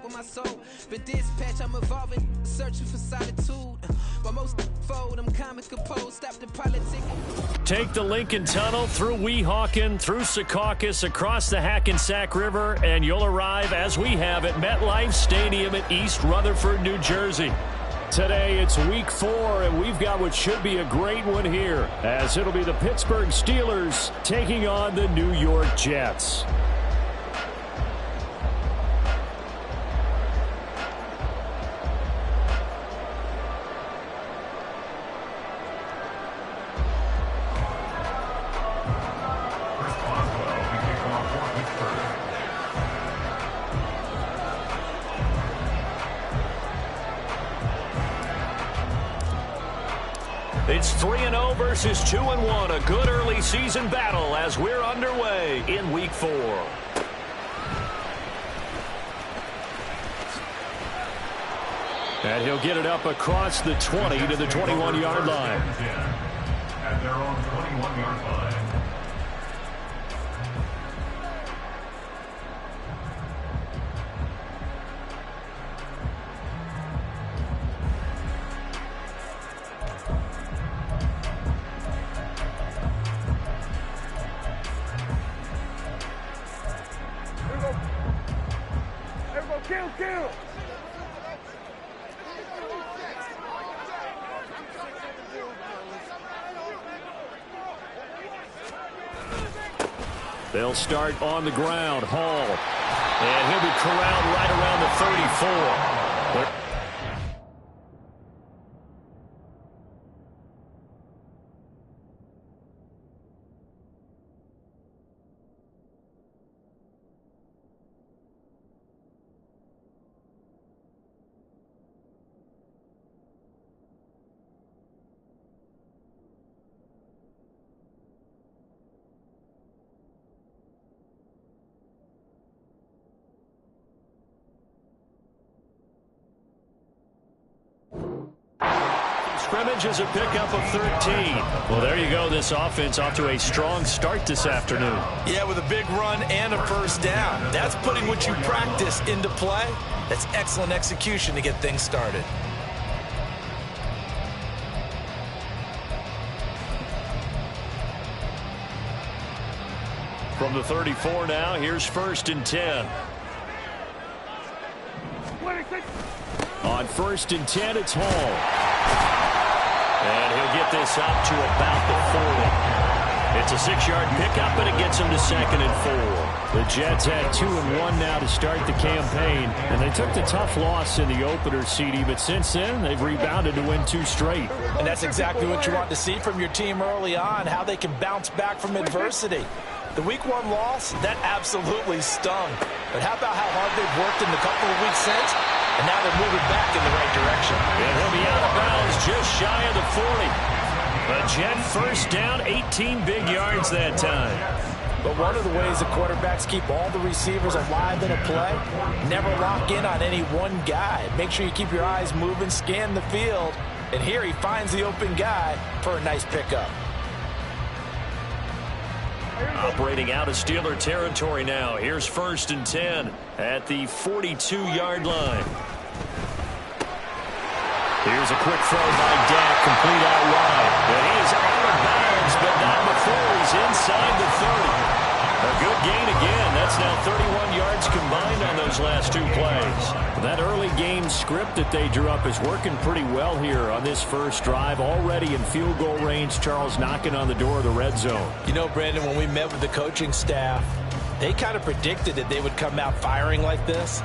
with my soul. But this patch, I'm evolving, searching for solitude. While most fold, I'm comic composed, stop the politic. Take the Lincoln Tunnel through Weehawken, through Secaucus, across the Hackensack River, and you'll arrive, as we have, at MetLife Stadium at East Rutherford, New Jersey. Today, it's week 4, and we've got what should be a great one here, as it'll be the Pittsburgh Steelers taking on the New York Jets. It's 3-0 versus 2-1, a good early season battle as we're underway in week 4. And he'll get it up across the 20 to the 21-yard line. At their own 21-yard line. Kill! They'll start on the ground. Hall. And he'll be corralled right around the 34. Scrimmage is a pickup of 13. Well, there you go. This offense off to a strong start this afternoon. Yeah, with a big run and a first down. That's putting what you practice into play. That's excellent execution to get things started. From the 34 now, here's 1st and 10. 26. On 1st and 10, it's Hall. And he'll get this up to about the 40. It's a 6-yard pickup, but it gets him to 2nd and 4. The Jets had 2-1 now to start the campaign, and they took the tough loss in the opener, CD, but since then, they've rebounded to win 2 straight. And that's exactly what you want to see from your team early on, how they can bounce back from adversity. The Week 1 loss, that absolutely stung. But how about how hard they've worked in the couple of weeks since? And now they're moving back in the right direction. And he'll be out of bounds just shy of the 40. A Jet first down, 18 big yards that time. But one of the ways the quarterbacks keep all the receivers alive in a play, never lock in on any one guy. Make sure you keep your eyes moving, scan the field. And here he finds the open guy for a nice pickup. Operating out of Steeler territory now. Here's 1st and 10 at the 42-yard line. Here's a quick throw by Dak, complete out wide. And he is out of bounds, but not before he's inside the 30. A good gain again. That's now 31 yards combined on those last 2 plays. That early game script that they drew up is working pretty well here on this first drive. Already in field goal range, Charles knocking on the door of the red zone. You know, Brandon, when we met with the coaching staff, they kind of predicted that they would come out firing like this.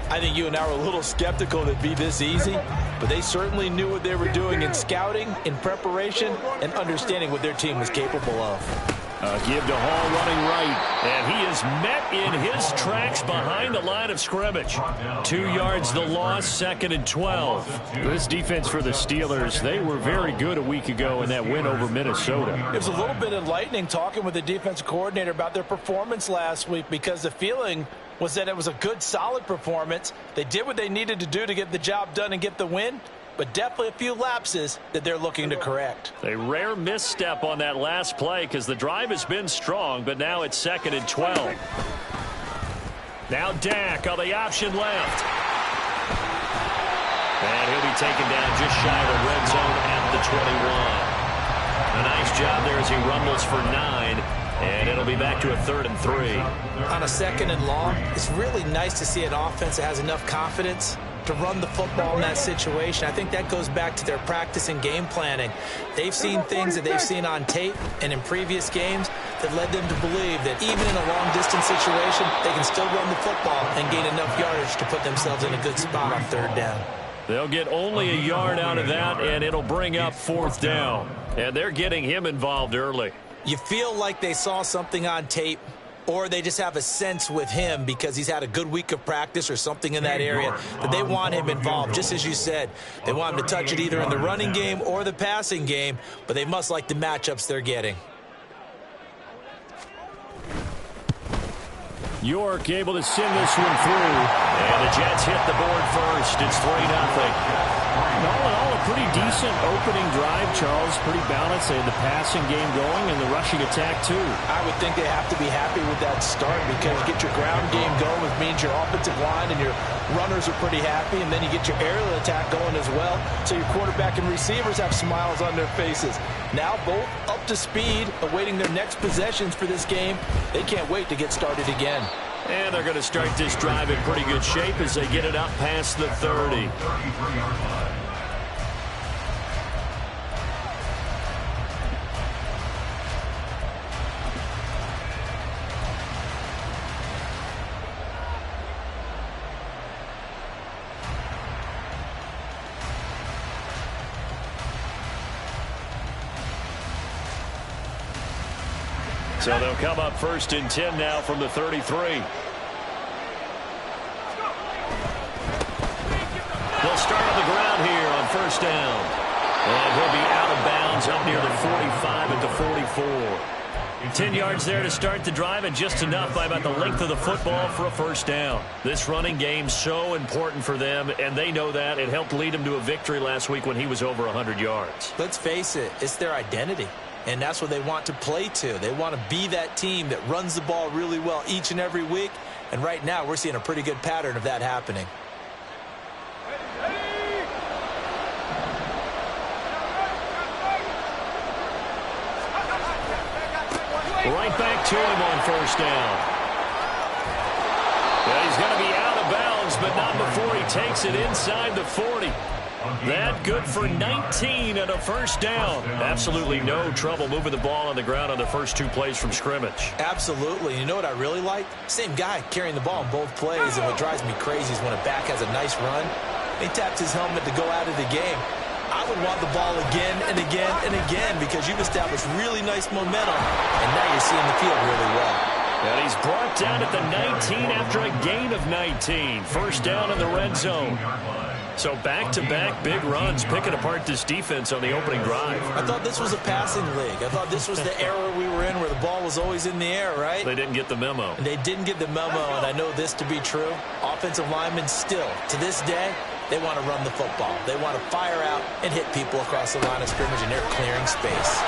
I think you and I were a little skeptical that it'd be this easy, but they certainly knew what they were doing in scouting, in preparation, and understanding what their team was capable of. Give to Hall running right, and he is met in his tracks behind the line of scrimmage. 2 yards the loss, 2nd and 12. This defense for the Steelers, they were very good a week ago in that win over Minnesota. It was a little bit enlightening talking with the defensive coordinator about their performance last week, because the feeling was that it was a good, solid performance. They did what they needed to do to get the job done and get the win, but definitely a few lapses that they're looking to correct. A rare misstep on that last play because the drive has been strong, but now it's 2nd and 12. Now Dak on the option left. And he'll be taken down just shy of the red zone at the 21. A nice job there as he rumbles for 9. And it'll be back to a 3rd and 3. On a 2nd and long, it's really nice to see an offense that has enough confidence to run the football in that situation. I think that goes back to their practice and game planning. They've seen things that they've seen on tape and in previous games that led them to believe that even in a long-distance situation, they can still run the football and gain enough yardage to put themselves in a good spot on 3rd down. They'll get only a yard out of that, and it'll bring up 4th down. And they're getting him involved early. You feel like they saw something on tape, or they just have a sense with him because he's had a good week of practice or something in that area that they want him involved, just as you said. They want him to touch it either in the running game or the passing game, but they must like the matchups they're getting. York able to send this one through. And the Jets hit the board first. It's 3-0. All in all, a pretty decent opening drive, Charles. Pretty balanced. They had the passing game going and the rushing attack, too. I would think they have to be happy with that start because you get your ground game going, which means your offensive line and your runners are pretty happy, and then you get your aerial attack going as well, so your quarterback and receivers have smiles on their faces. Now both up to speed, awaiting their next possessions for this game. They can't wait to get started again. And they're going to start this drive in pretty good shape as they get it up past the 30. So they'll come up 1st and 10 now from the 33. They'll start on the ground here on 1st down. And he'll be out of bounds up near the 45 at the 44. 10 yards there to start the drive, and just enough by about the length of the football for a 1st down. This running game's so important for them, and they know that. It helped lead them to a victory last week when he was over 100 yards. Let's face it, it's their identity. And that's what they want to play to. They want to be that team that runs the ball really well each and every week. And right now, we're seeing a pretty good pattern of that happening. Right back to him on 1st down. Yeah, he's going to be out of bounds, but not before he takes it inside the 40. That good for 19 and a 1st down. Absolutely no trouble moving the ball on the ground on the first 2 plays from scrimmage. Absolutely. You know what I really like? Same guy carrying the ball in both plays, and what drives me crazy is when a back has a nice run, he taps his helmet to go out of the game. I would want the ball again and again and again because you've established really nice momentum, and now you're seeing the field really well. And he's brought down at the 19 after a gain of 19. 1st down in the red zone. So back-to-back big runs, picking apart this defense on the opening drive. I thought this was a passing league. I thought this was the era we were in where the ball was always in the air, right? They didn't get the memo. And they didn't get the memo, and I know this to be true. Offensive linemen still, to this day, they want to run the football. They want to fire out and hit people across the line of scrimmage, and they're clearing space.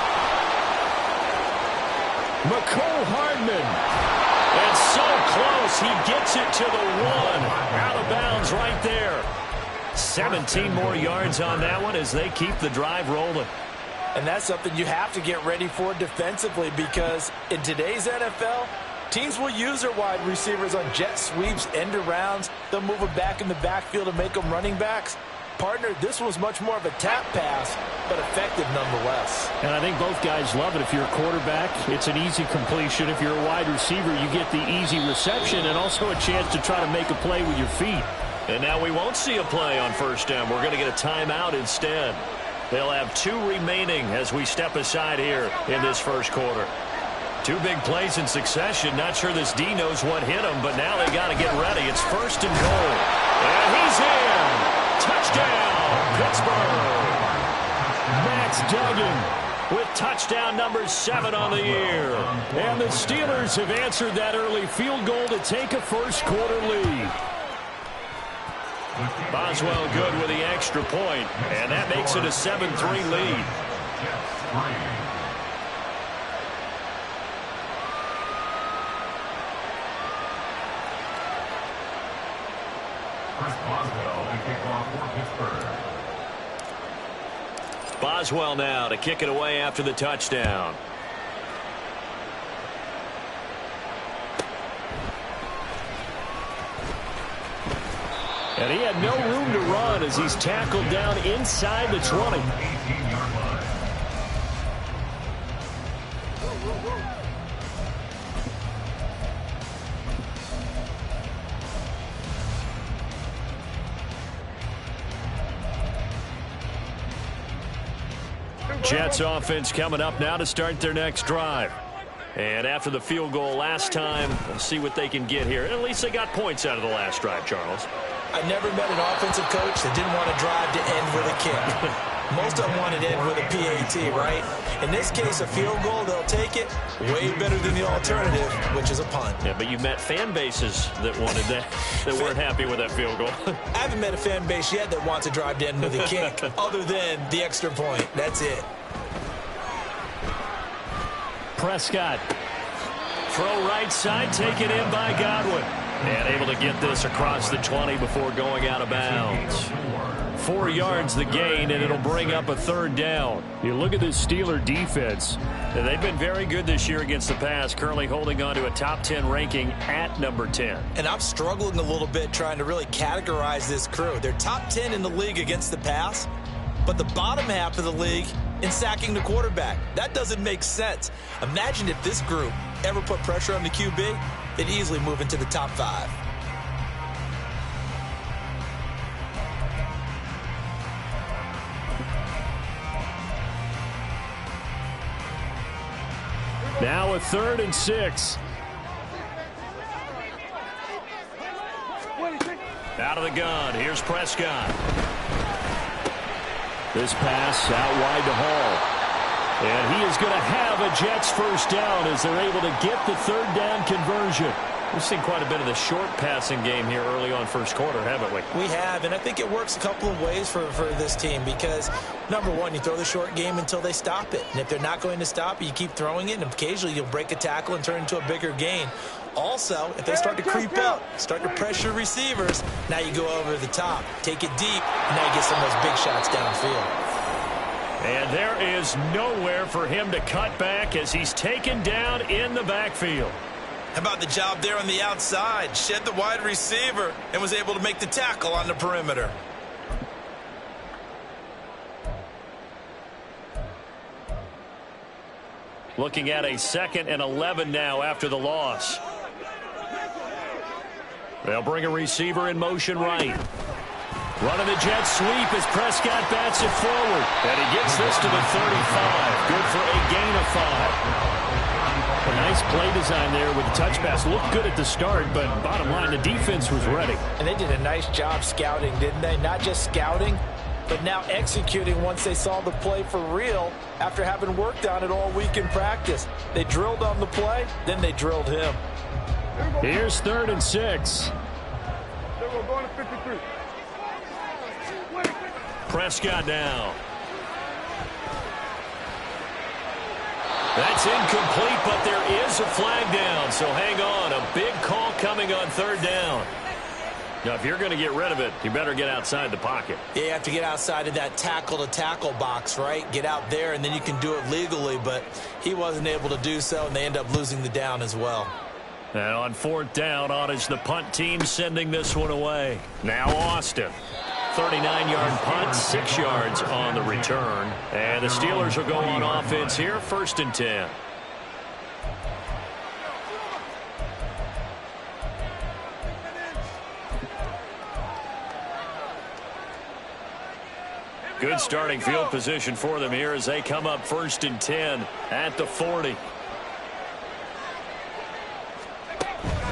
Mecole Hardman. And so close, he gets it to the 1. Out of bounds right there. 17 more yards on that one as they keep the drive rolling. And that's something you have to get ready for defensively because in today's NFL, teams will use their wide receivers on jet sweeps, end arounds. They'll move them back in the backfield and make them running backs. Partner, this was much more of a tap pass, but effective nonetheless. And I think both guys love it. If you're a quarterback, it's an easy completion. If you're a wide receiver, you get the easy reception and also a chance to try to make a play with your feet. And now we won't see a play on 1st down. We're going to get a timeout instead. They'll have 2 remaining as we step aside here in this 1st quarter. 2 big plays in succession. Not sure this D knows what hit him, but now they got to get ready. It's 1st and goal. And he's in. Touchdown, Pittsburgh. Max Duggan with touchdown number 7 on the year. And the Steelers have answered that early field goal to take a 1st quarter lead. Boswell good with the extra point, and that makes it a 7-3 lead. Boswell to kick off for Pittsburgh. Boswell now to kick it away after the touchdown. And he had no room to run as he's tackled down inside the 20. 18-yard line. Jets offense coming up now to start their next drive. And after the field goal last time, we'll see what they can get here. At least they got points out of the last drive, Charles. I never met an offensive coach that didn't want to drive to end with a kick. Most of them wanted to end with a PAT, right? In this case, a field goal, they'll take it. Way better than the alternative, which is a punt. Yeah, but you met fan bases that wanted that, that weren't happy with that field goal. I haven't met a fan base yet that wants to drive to end with a kick, other than the extra point. That's it. Prescott. Throw right side, taken in by Godwin. And able to get this across the 20 before going out of bounds. 4 yards the gain, and it'll bring up a third down. You look at this Steeler defense. And they've been very good this year against the pass, currently holding on to a top 10 ranking at number 10. And I'm struggling a little bit trying to really categorize this crew. They're top 10 in the league against the pass, but the bottom half of the league in sacking the quarterback. That doesn't make sense. Imagine if this group ever put pressure on the QB, they'd easily move into the top 5. Now a 3rd and 6. Out of the gun, here's Prescott. This pass out wide to Hall. And he is going to have a Jets first down as they're able to get the 3rd down conversion. We've seen quite a bit of the short passing game here early on first quarter, haven't we? We have, and I think it works a couple of ways for this team because, number one, you throw the short game until they stop it. And if they're not going to stop it, you keep throwing it, and occasionally you'll break a tackle and turn it into a bigger gain. Also, if they start to creep up, start to pressure receivers, now you go over the top, take it deep, and now you get some of those big shots downfield. And there is nowhere for him to cut back as he's taken down in the backfield. How about the job there on the outside? Shed the wide receiver and was able to make the tackle on the perimeter. Looking at a 2nd and 11 now after the loss. They'll bring a receiver in motion right. Running the jet sweep as Prescott bats it forward. And he gets this to the 35. Good for a gain of 5. A nice play design there with the touch pass. Looked good at the start, but bottom line, the defense was ready. And they did a nice job scouting, didn't they? Not just scouting, but now executing once they saw the play for real after having worked on it all week in practice. They drilled on the play, then they drilled him. Here's 3rd and 6. We're going to 53. Prescott now. That's incomplete, but there is a flag down, so hang on. A big call coming on 3rd down. Now, if you're going to get rid of it, you better get outside the pocket. Yeah, you have to get outside of that tackle-to-tackle box, right? Get out there, and then you can do it legally, but he wasn't able to do so, and they end up losing the down as well. And on 4th down, on is the punt team sending this one away. Now Austin. 39-yard punt, 6 yards on the return. And the Steelers will go on offense here, 1st and 10. Good starting field position for them here as they come up 1st and 10 at the 40.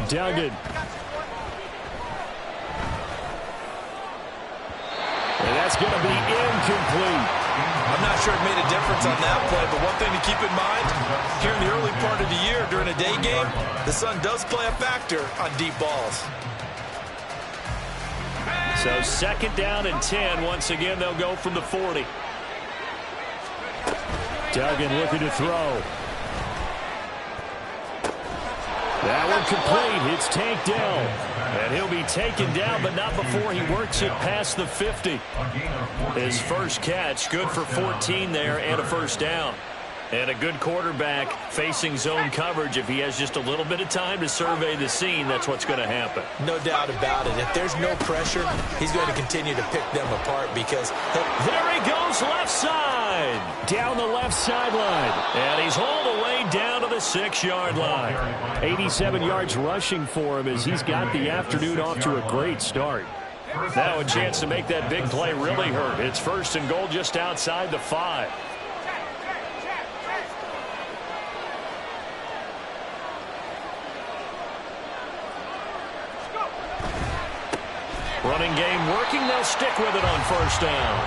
Duggan. And that's going to be incomplete. I'm not sure it made a difference on that play, but one thing to keep in mind, here in the early part of the year during a day game, the sun does play a factor on deep balls. So 2nd down and 10. Once again, they'll go from the 40. Duggan looking to throw. That one complete. It's tanked down. And he'll be taken down, but not before he works it past the 50. His first catch, good for 14 there and a first down. And a good quarterback facing zone coverage. If he has just a little bit of time to survey the scene, that's what's going to happen. No doubt about it. If there's no pressure, he's going to continue to pick them apart because there he goes left side. Down the left sideline. And he's hauled away down to the 6-yard line. 87 yards rushing for him as he's got the afternoon off to a great start. Now a chance to make that big play really hurt. It's 1st and goal just outside the 5. Running game working. They'll stick with it on 1st down.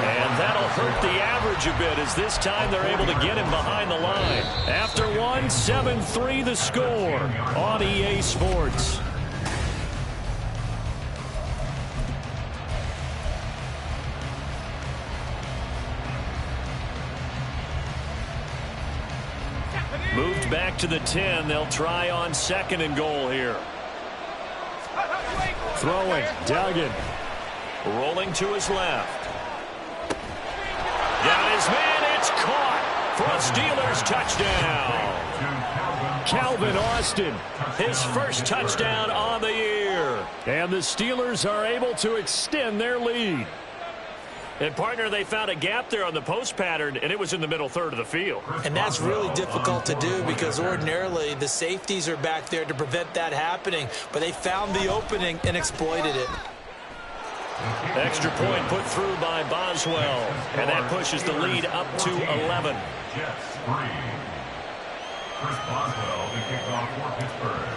And that'll hurt the average a bit as this time they're able to get him behind the line. After one, 7-3 the score on EA Sports. Moved back to the 10. They'll try on 2nd and goal here. Throwing, Duggan. Rolling to his left. Got his man, it's caught for a Steelers touchdown. Calvin Austin, his first touchdown on the year. And the Steelers are able to extend their lead. And, partner, they found a gap there on the post pattern, and it was in the middle third of the field. And that's really difficult to do because ordinarily the safeties are back there to prevent that happening. But they found the opening and exploited it. Extra point put through by Boswell. And that pushes the lead up to 11. Jets 3. Chris Boswell to kick off for Pittsburgh.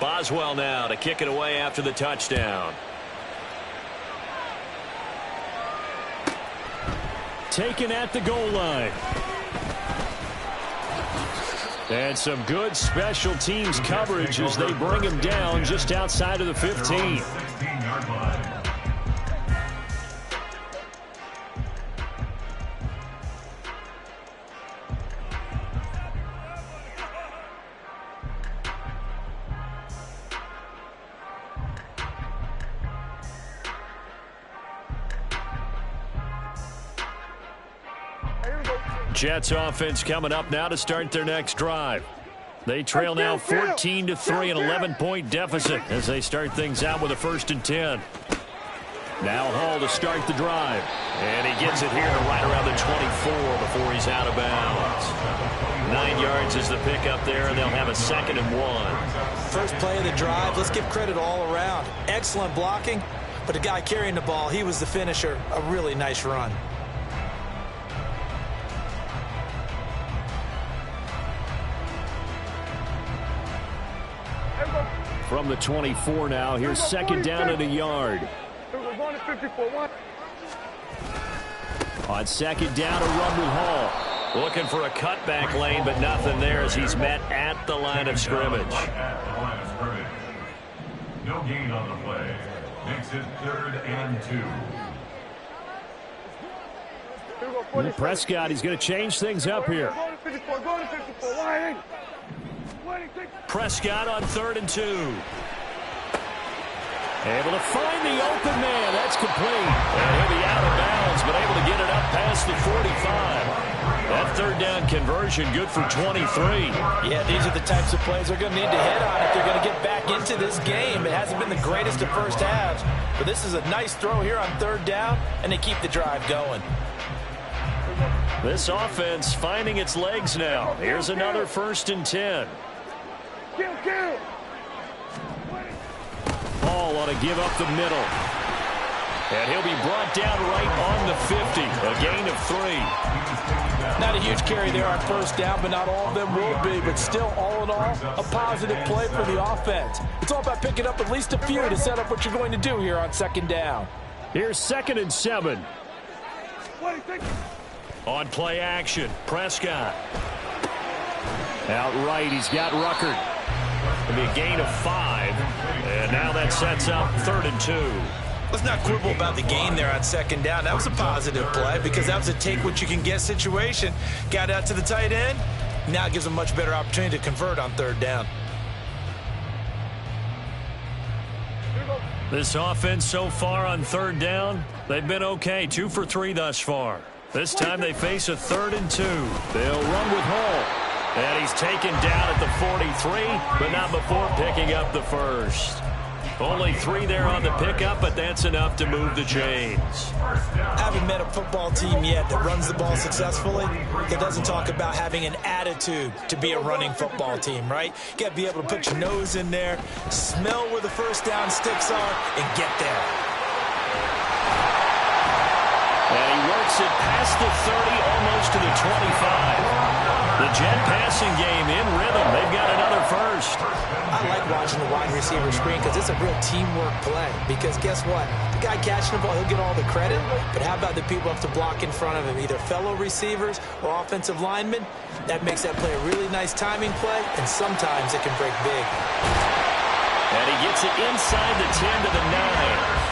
Boswell now to kick it away after the touchdown. Taken at the goal line. And some good special teams coverage as they bring him down just outside of the 15. 16-yard line. Jets offense coming up now to start their next drive. They trail now 14-3, an 11-point deficit as they start things out with a 1st and 10. Now Hall to start the drive. And he gets it here to right around the 24 before he's out of bounds. 9 yards is the pickup there, and they'll have a 2nd and 1. First play of the drive, let's give credit all around. Excellent blocking, but the guy carrying the ball, he was the finisher. A really nice run. From the 24 now, here's 2nd down and a yard. On 2nd down, a run with Hall. Looking for a cutback lane, but nothing there as he's met at the line of scrimmage. No gain on the play. Makes it 3rd and 2. And Prescott, he's going to change things up here. Prescott on 3rd and 2. Able to find the open man. That's complete. And he'll be out of bounds, but able to get it up past the 45. That 3rd down conversion good for 23. Yeah, these are the types of plays they're going to need to hit on if they're going to get back into this game. It hasn't been the greatest of first halves, but this is a nice throw here on 3rd down, and they keep the drive going. This offense finding its legs now. Here's another 1st and 10. Hall ought to give up the middle. And he'll be brought down right on the 50. A gain of 3. Not a huge carry there on 1st down, but not all of them will be. But still, all in all, a positive play for the offense. It's all about picking up at least a few to set up what you're going to do here on 2nd down. Here's 2nd and 7. On play action, Prescott. Outright, he's got Ruckert. It'll be a gain of 5. And now that sets up 3rd and 2. Let's not quibble about the gain there on 2nd down. That was a positive play because that was a take-what-you-can-get situation. Got out to the tight end. Now it gives a much better opportunity to convert on 3rd down. This offense so far on third down, they've been okay. 2 for 3 thus far. This time they face a 3rd and 2. They'll run with Hall. And he's taken down at the 43, but not before picking up the first. Only 3 there on the pickup, but that's enough to move the chains. I haven't met a football team yet that runs the ball successfully that doesn't talk about having an attitude to be a running football team, right? You got to be able to put your nose in there, smell where the first down sticks are, and get there. And he works it past the 30, almost to the 25. The Jet passing game in rhythm. They've got another first. I like watching the wide receiver screen because it's a real teamwork play. Because guess what? The guy catching the ball, he'll get all the credit. But how about the people who have to block in front of him, either fellow receivers or offensive linemen? That makes that play a really nice timing play, and sometimes it can break big. And he gets it inside the 10 to the 9.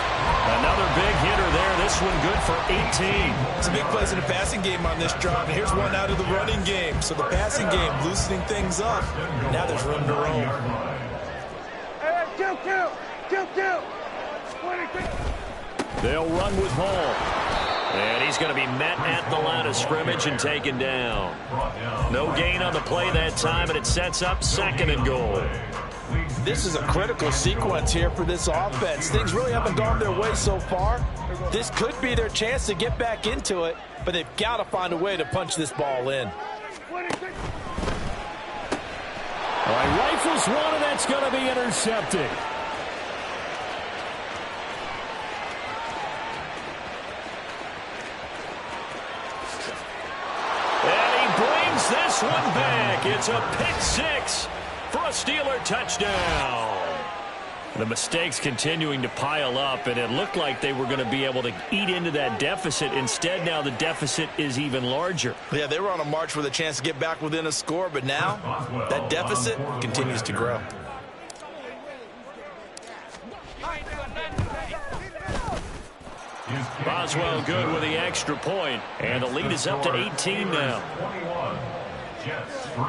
Another big hitter there. This one good for 18. Some big plays in the passing game on this drive. And here's one out of the running game. So the passing game loosening things up. Now there's room to roam. Hey, kill. They'll run with Hall. And he's going to be met at the line of scrimmage and taken down. No gain on the play that time, and it sets up 2nd and goal. This is a critical sequence here for this offense. Things really haven't gone their way so far. This could be their chance to get back into it, but they've got to find a way to punch this ball in. All right, rifles one, and that's going to be intercepted. And he brings this one back. It's a pick 6. For a Steeler touchdown. The mistakes continuing to pile up, and it looked like they were going to be able to eat into that deficit. Instead, now the deficit is even larger. Yeah, they were on a march with a chance to get back within a score, but now that deficit continues to grow. Boswell good with the extra point, and the lead is up to 18 now. 21, Jets 3.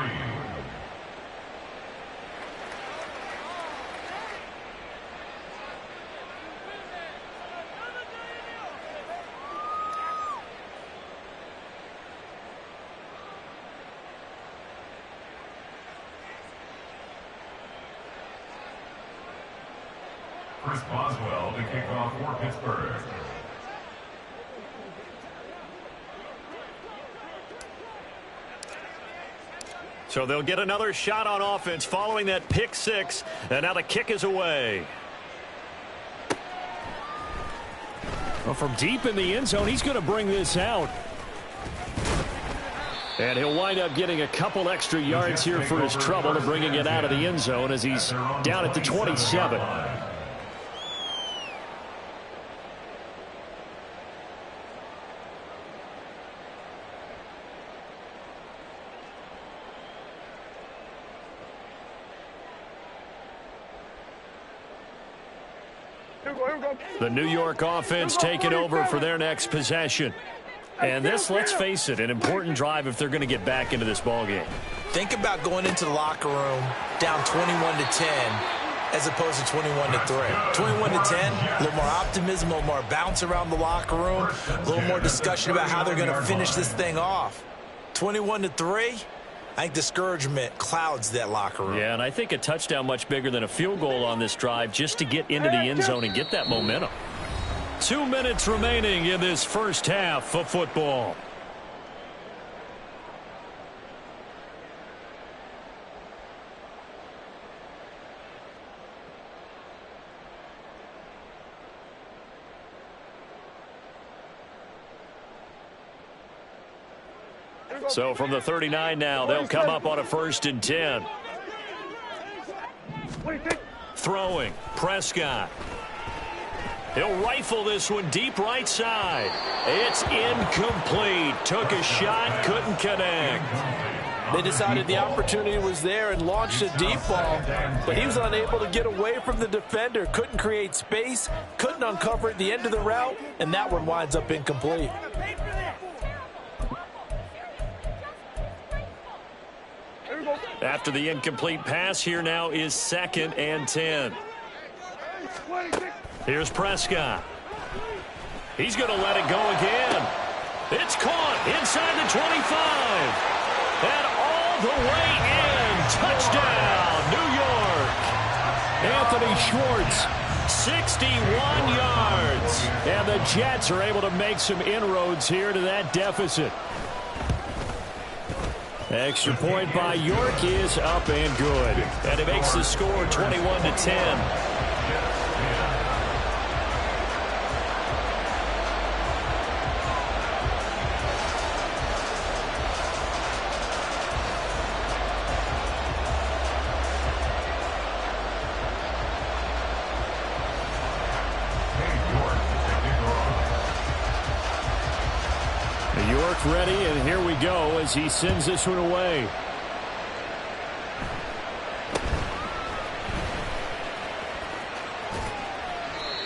Chris Boswell to kick off for Pittsburgh. So they'll get another shot on offense following that pick 6, and now the kick is away. Well, from deep in the end zone, he's going to bring this out. And he'll wind up getting a couple extra yards here for his trouble to bringing it out of the end zone as he's down at the 27. The New York offense taking over for their next possession. And this, let's face it, an important drive if they're going to get back into this ballgame. Think about going into the locker room down 21-10 as opposed to 21-3. 21-10, a little more optimism, a little more bounce around the locker room, a little more discussion about how they're going to finish this thing off. 21-3, I think discouragement clouds that locker room. Yeah, and I think a touchdown much bigger than a field goal on this drive just to get into the end zone and get that momentum. 2 minutes remaining in this first half of football. So from the 39 now, they'll come up on a 1st and 10. Throwing, Prescott. He'll rifle this one deep right side. It's incomplete. Took a shot, couldn't connect. They decided the opportunity was there and launched a deep ball, but he was unable to get away from the defender, couldn't create space, couldn't uncover at the end of the route, and that one winds up incomplete. After the incomplete pass, here now is 2nd and 10. Here's Prescott. He's going to let it go again. It's caught inside the 25. And all the way in. Touchdown, New York. Anthony Schwartz, 61 yards. And the Jets are able to make some inroads here to that deficit. Extra point by York is up and good. And it makes the score 21-10. York ready, and here we go as he sends this one away.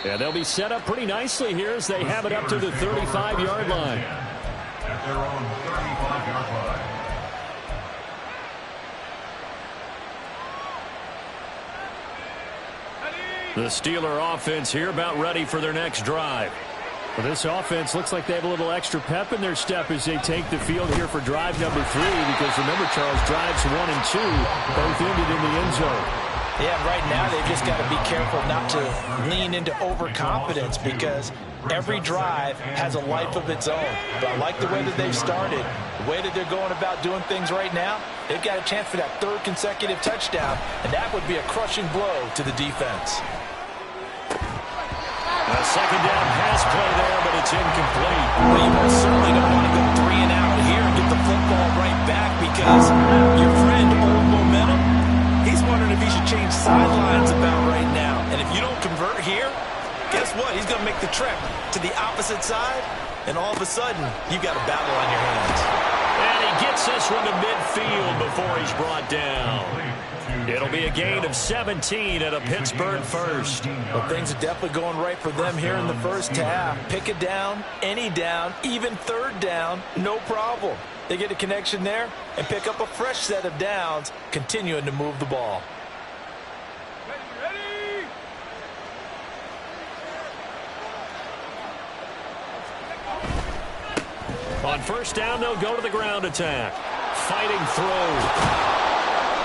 And they'll be set up pretty nicely here as they have it up to the 35-yard line. At their own 35-yard line. The Steeler offense here about ready for their next drive. Well, this offense looks like they have a little extra pep in their step as they take the field here for drive number 3, because remember, Charles, drives 1 and 2 both ended in the end zone. Yeah, right now they've just got to be careful not to lean into overconfidence, because every drive has a life of its own. But I like the way that they've started, the way that they're going about doing things right now. They've got a chance for that 3rd consecutive touchdown, and that would be a crushing blow to the defense. A second down pass play there, but it's incomplete. Well, you most certainly don't want to go 3 and out here and get the football right back, because your friend, Old Momentum, he's wondering if he should change sidelines about right now. And if you don't convert here, guess what? He's going to make the trek to the opposite side, and all of a sudden, you've got a battle on your hands. And he gets this one to midfield before he's brought down. It'll be a gain of 17 at a Pittsburgh first. Well, things are definitely going right for them here in the first half. Pick it down, any down, even 3rd down, no problem. They get a connection there and pick up a fresh set of downs, continuing to move the ball. Ready. On first down, they'll go to the ground attack. Fighting through.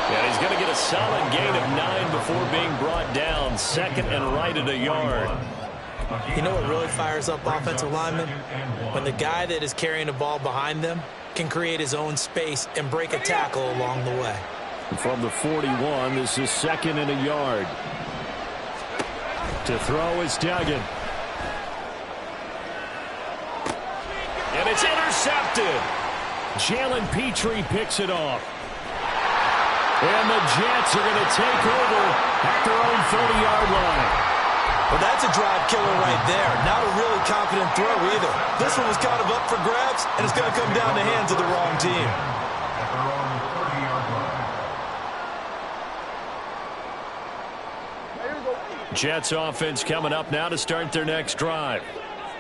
And he's going to get a solid gain of 9 before being brought down. 2nd and right at a yard. You know what really fires up offensive linemen? When the guy that is carrying the ball behind them can create his own space and break a tackle along the way. From the 41, this is 2nd and a yard. To throw is Duggan. And it's intercepted. Jalen Petrie picks it off. And the Jets are going to take over at their own 30-yard line. Well, that's a drive killer right there. Not a really confident throw either. This one was kind of up for grabs, and it's going to come down the hands of the wrong team. At their own 30-yard line. Jets offense coming up now to start their next drive.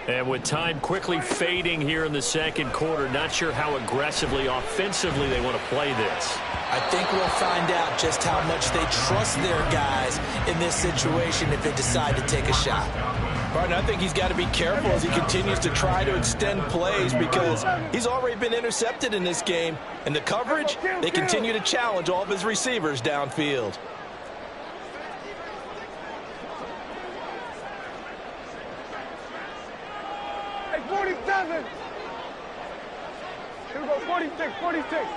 And with time quickly fading here in the second quarter, not sure how aggressively, offensively they want to play this. I think we'll find out just how much they trust their guys in this situation if they decide to take a shot. Right, I think he's got to be careful as he continues to try to extend plays, because he's already been intercepted in this game. And the coverage, they continue to challenge all of his receivers downfield. Hey, 47. Here we go, 46, 46.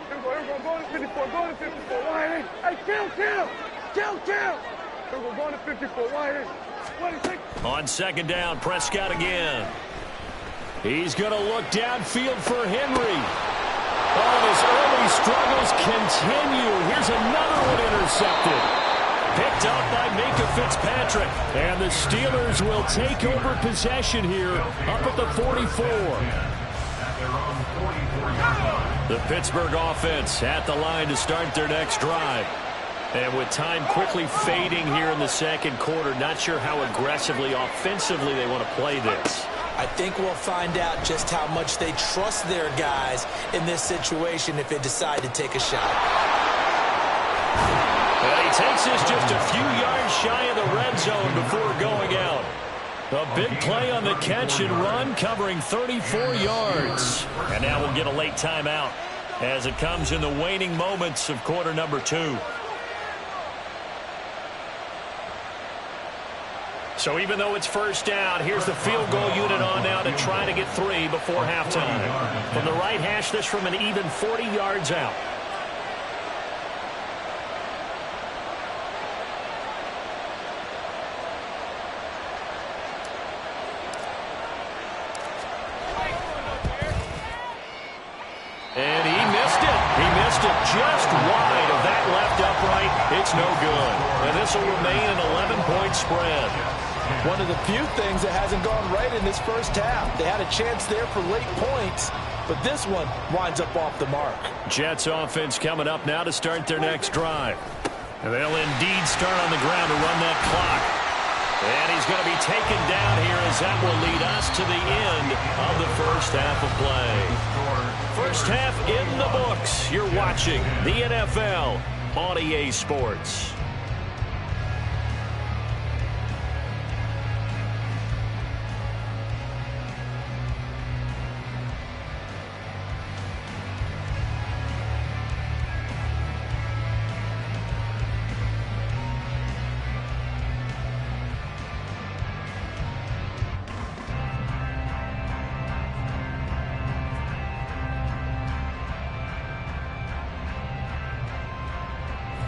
Here we go, go to 54, go to 54, wide in. Hey, kill. Here we go, go to 54, wide in. 26. On second down, Prescott again. He's going to look downfield for Henry. Oh, his early struggles continue. Here's another one intercepted. Picked up by Minkah Fitzpatrick. And the Steelers will take over possession here up at the 44. The Pittsburgh offense at the line to start their next drive. And with time quickly fading here in the second quarter, not sure how aggressively, offensively they want to play this. I think we'll find out just how much they trust their guys in this situation if they decide to take a shot. And he takes us just a few yards shy of the red zone before going out. A big play on the catch and run, covering 34 yards. And now we'll get a late timeout as it comes in the waning moments of quarter number 2. So even though it's first down, here's the field goal unit on now to try to get 3 before halftime. From the right hash, this from an even 40 yards out. And he missed it. He missed it just wide of that left upright. It's no good. And this will remain an 11-point spread. One of the few things that hasn't gone right in this first half. They had a chance there for late points, but this one winds up off the mark. Jets offense coming up now to start their next drive. And they'll indeed start on the ground to run that clock. And he's going to be taken down here as that will lead us to the end of the first half of play. First half in the books. You're watching the NFL on EA Sports.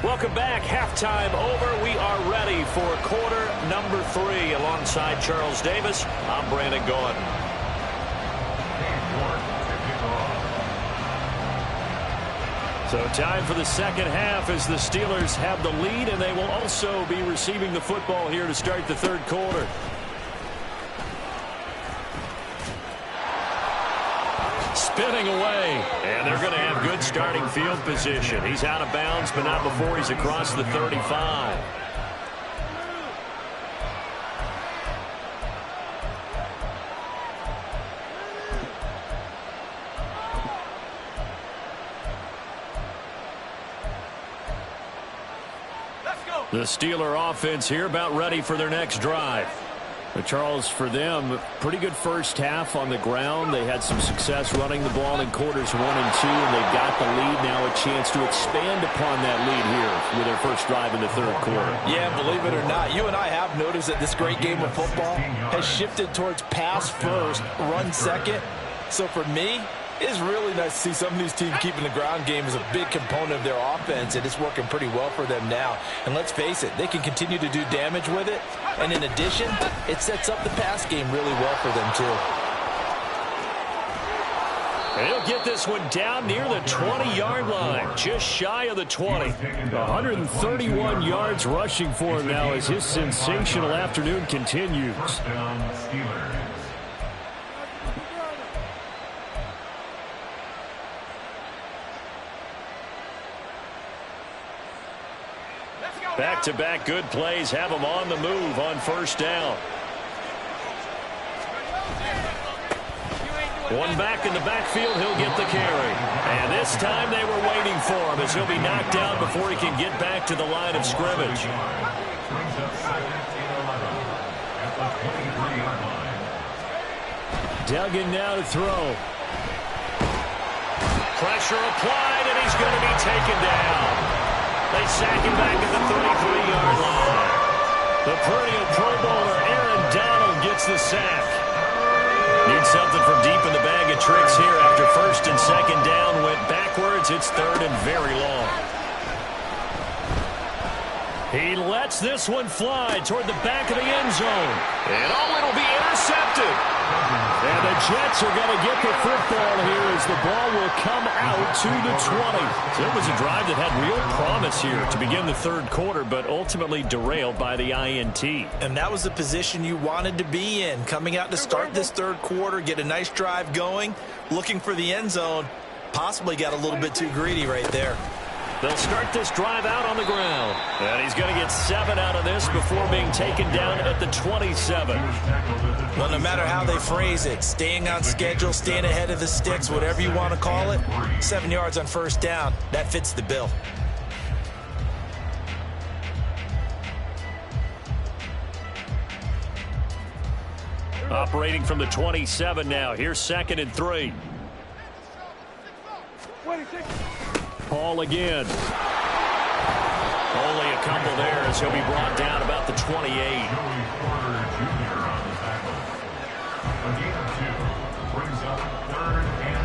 Welcome back. Halftime over. We are ready for quarter number 3. Alongside Charles Davis, I'm Brandon Gaudin. So time for the second half as the Steelers have the lead, and they will also be receiving the football here to start the third quarter. Spinning away, and they're going to have good starting field position. He's out of bounds, but not before he's across the 35. The Steeler offense here about ready for their next drive. Charles, for them, pretty good first half on the ground. They had some success running the ball in quarters 1 and 2, and they got the lead. Now a chance to expand upon that lead here with their first drive in the third quarter. Yeah, believe it or not, you and I have noticed that this great game of football has shifted towards pass first, run second. So for me, it's really nice to see some of these teams keeping the ground game as a big component of their offense, and it's working pretty well for them now. And let's face it, they can continue to do damage with it. And in addition, it sets up the pass game really well for them, too. And he'll get this one down near the 20-yard line, just shy of the 20. 131 yards rushing for him now as his sensational afternoon continues. Back-to-back good plays have him on the move on first down. One back in the backfield, he'll get the carry. And this time they were waiting for him as he'll be knocked out before he can get back to the line of scrimmage. Duggan now to throw. Pressure applied, and he's going to be taken down. They sack him back at the 33-yard line. The perennial Pro Bowler Aaron Donald gets the sack. Need something from deep in the bag of tricks here after first and second down went backwards. It's third and very long. He lets this one fly toward the back of the end zone. And it'll be intercepted. And the Jets are going to get the football here as the ball will come out to the 20. So it was a drive that had real promise here to begin the third quarter, but ultimately derailed by the INT. And that was the position you wanted to be in, coming out to start this third quarter, get a nice drive going, looking for the end zone. Possibly got a little bit too greedy right there. They'll start this drive out on the ground. And he's going to get 7 out of this before being taken down at the 27. Well, no matter how they phrase it, staying on schedule, staying ahead of the sticks, whatever you want to call it, 7 yards on first down, that fits the bill. Operating from the 27 now. Here's 2nd and 3. Paul again. Only a couple there as he'll be brought down about the 28. Joey Porter Jr. on the tackle. A gain of 2 brings up 3rd and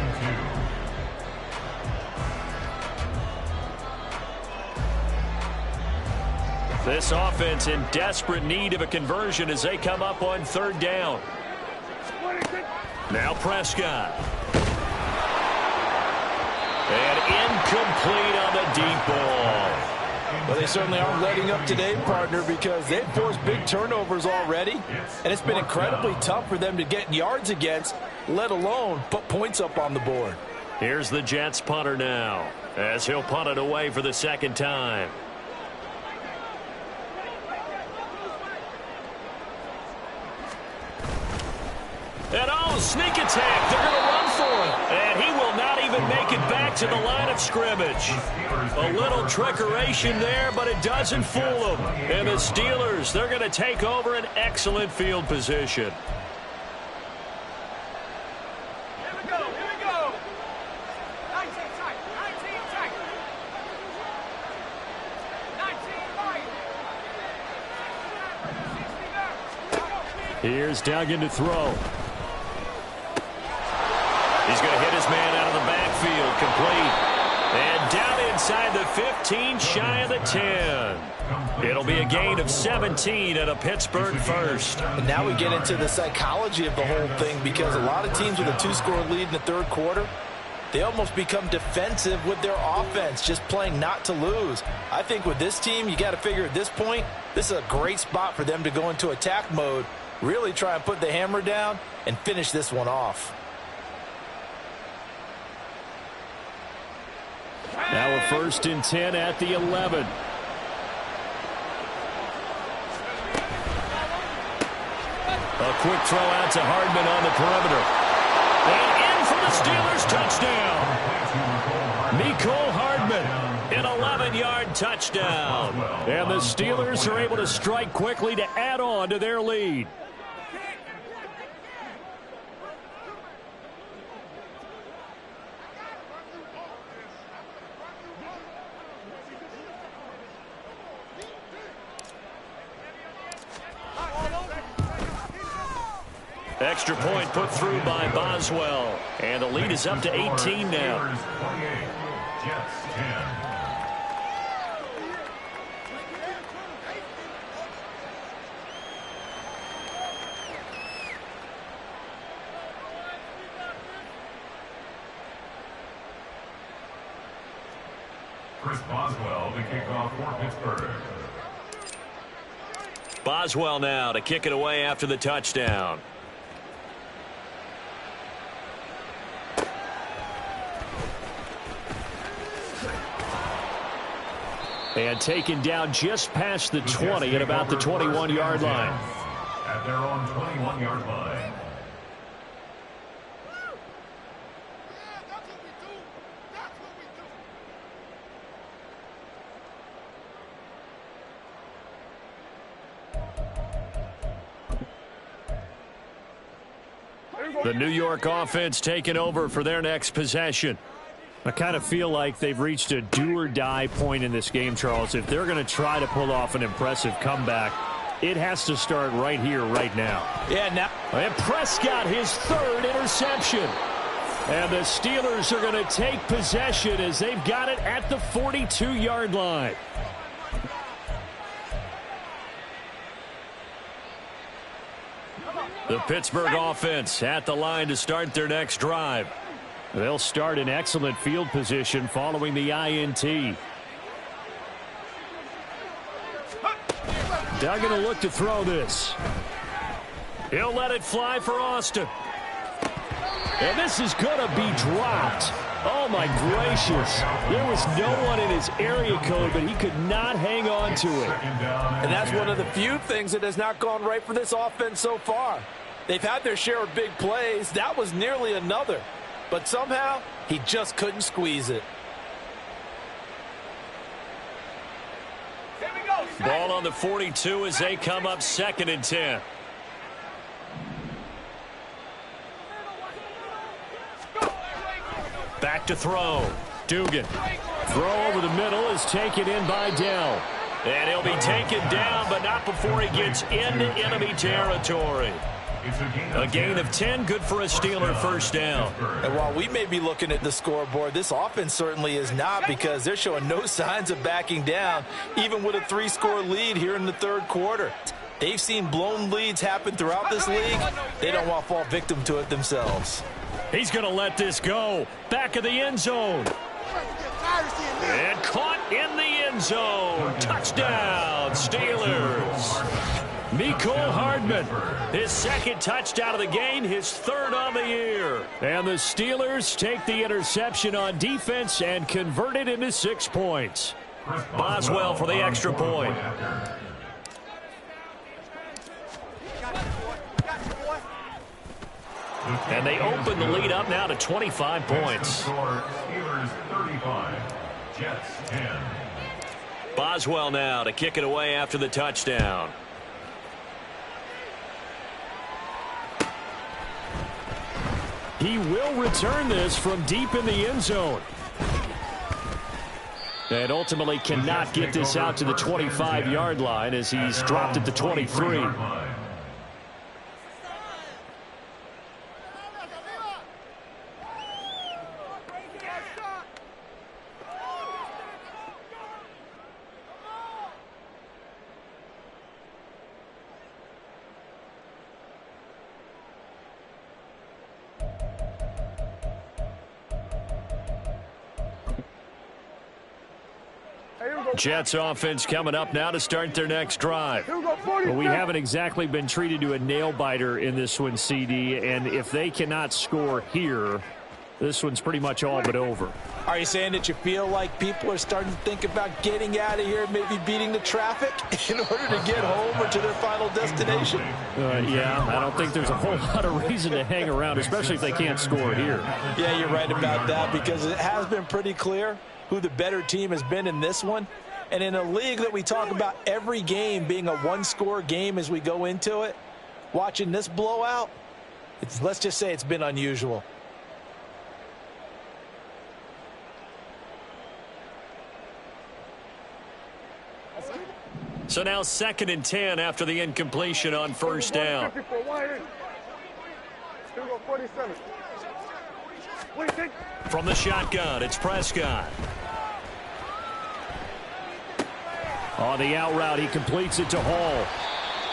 2. This offense in desperate need of a conversion as they come up on 3rd down. Now Prescott. And incomplete on the deep ball. Well, they certainly aren't letting up today, partner, because they've forced big turnovers already, and it's been incredibly tough for them to get yards against, let alone put points up on the board. Here's the Jets punter now, as he'll punt it away for the 2nd time. And sneak attack. They're going to run for it. And he will not even make it back to the line of scrimmage. A little trickeration there, but it doesn't fool them. And the Steelers, they're going to take over an excellent field position. Here we go. 19 tight. 19 tight. Here's Duggan to throw. He's going to hit his man out of the backfield, complete. And down inside the 15, shy of the 10. It'll be a gain of 17 and a Pittsburgh first. And now we get into the psychology of the whole thing, because a lot of teams with a 2-score lead in the 3rd quarter, they almost become defensive with their offense, just playing not to lose. I think with this team, you got to figure at this point, this is a great spot for them to go into attack mode, really try and put the hammer down and finish this one off. Now a 1st and 10 at the 11. A quick throw out to Hardman on the perimeter. And in for the Steelers, touchdown. Mecole Hardman, an 11-yard touchdown. And the Steelers are able to strike quickly to add on to their lead. Extra point put through by Boswell. And the lead is up to 18 now. Jets 10. Chris Boswell to kick off for Pittsburgh. Boswell now to kick it away after the touchdown. And taken down just past the 20 at about the 21-yard line. At their own 21-yard line. The New York offense taking over for their next possession. I kind of feel like they've reached a do-or-die point in this game, Charles. If they're going to try to pull off an impressive comeback, it has to start right here, right now. Yeah, now. And Prescott, his 3rd interception. And the Steelers are going to take possession as they've got it at the 42-yard line. The Pittsburgh offense at the line to start their next drive. They'll start in excellent field position following the INT. Duggan will look to throw this. He'll let it fly for Austin. And this is going to be dropped. Oh, my gracious. There was no one in his area code, but he could not hang on to it. And that's one of the few things that has not gone right for this offense so far. They've had their share of big plays. That was nearly another. But somehow, he just couldn't squeeze it. Ball on the 42 as they come up 2nd and 10. Back to throw. Dugan. Throw over the middle is taken in by Dell. And he'll be taken down, but not before he gets into enemy territory. A gain of 10, good for a Steeler first down. And while we may be looking at the scoreboard, this offense certainly is not, because they're showing no signs of backing down, even with a 3-score lead here in the third quarter. They've seen blown leads happen throughout this league. They don't want to fall victim to it themselves. He's going to let this go. Back of the end zone. And caught in the end zone. Touchdown, Steelers. Mecole Hardman, his second touchdown of the game, his third on the year. And the Steelers take the interception on defense and convert it into 6 points. Boswell for the extra point. And they open the lead up now to 25 points. Steelers 35, Jets 10. Boswell now to kick it away after the touchdown. He will return this from deep in the end zone. And ultimately cannot get this out to the 25-yard line as he's dropped at the 23. Jets offense coming up now to start their next drive. But we haven't exactly been treated to a nail-biter in this one, CD, and if they cannot score here, this one's pretty much all but over. Are you saying that you feel like people are starting to think about getting out of here, maybe beating the traffic in order to get home or to their final destination? Yeah, I don't think there's a whole lot of reason to hang around, especially if they can't score here. Yeah, you're right about that, because it has been pretty clear who the better team has been in this one. And in a league that we talk about every game being a one-score game as we go into it, watching this blowout, let's just say it's been unusual. So now 2nd and 10 after the incompletion on first down. From the shotgun, it's Prescott. On the out route, he completes it to Hall.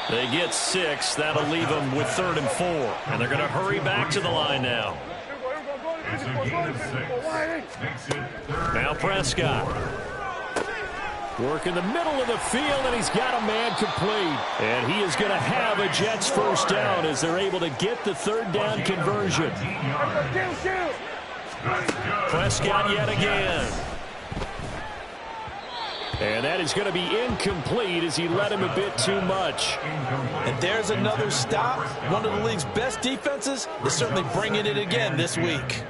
They get 6. That'll leave them with 3rd and 4. And they're going to hurry back to the line now. It's a gain of 6. Makes it 3rd. Now Prescott. Work in the middle of the field, and he's got a man complete. And he is going to have a Jets first down as they're able to get the 3rd down conversion. Prescott yet again. And that is going to be incomplete as he led him a bit too much. And there's another stop. One of the league's best defenses is certainly bringing it again this week.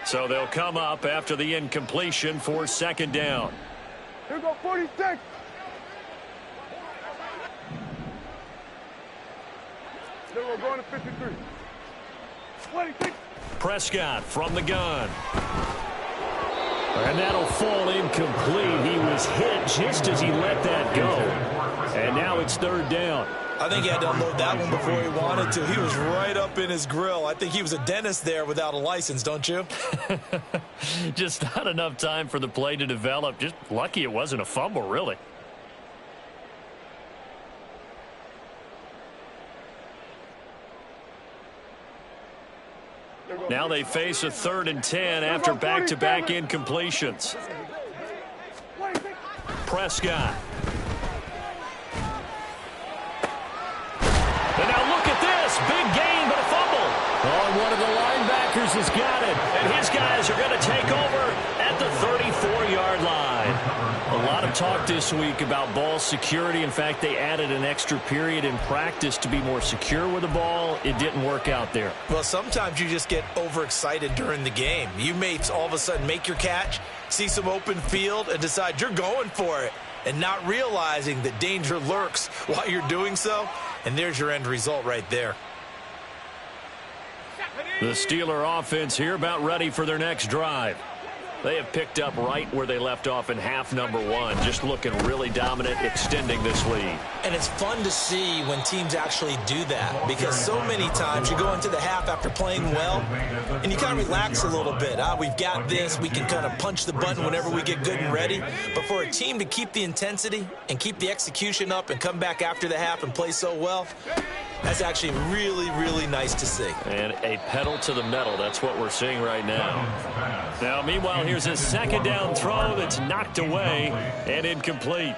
So they'll come up after the incompletion for 2nd down. Here we go, 46. Then we're going to 53. 26. Prescott from the gun. And that'll fall incomplete. He was hit just as he let that go. And now it's 3rd down. I think he had to unload that one before he wanted to. He was right up in his grill. I think he was a dentist there without a license, don't you? Just not enough time for the play to develop. Just lucky it wasn't a fumble, really. Now they face a 3rd and 10 after back-to-back incompletions. Prescott. And now look at this. Big gain, but a fumble. Oh, and one of the linebackers has got it. And his guys are going to take over at the 34-yard line. A lot of some talk this week about ball security. In fact, they added an extra period in practice to be more secure with the ball. It didn't work out there. Well, sometimes you just get overexcited during the game. You may all of a sudden make your catch, see some open field, and decide you're going for it, and not realizing that danger lurks while you're doing so. And there's your end result right there. The Steeler offense here about ready for their next drive. They have picked up right where they left off in half number one, just looking really dominant, extending this lead. And it's fun to see when teams actually do that, because so many times you go into the half after playing well, and you kind of relax a little bit. We've got this. We can kind of punch the button whenever we get good and ready. But for a team to keep the intensity and keep the execution up and come back after the half and play so well, that's actually really, really nice to see. And a pedal to the metal. That's what we're seeing right now. Now, meanwhile, here's a second down throw that's knocked away and incomplete.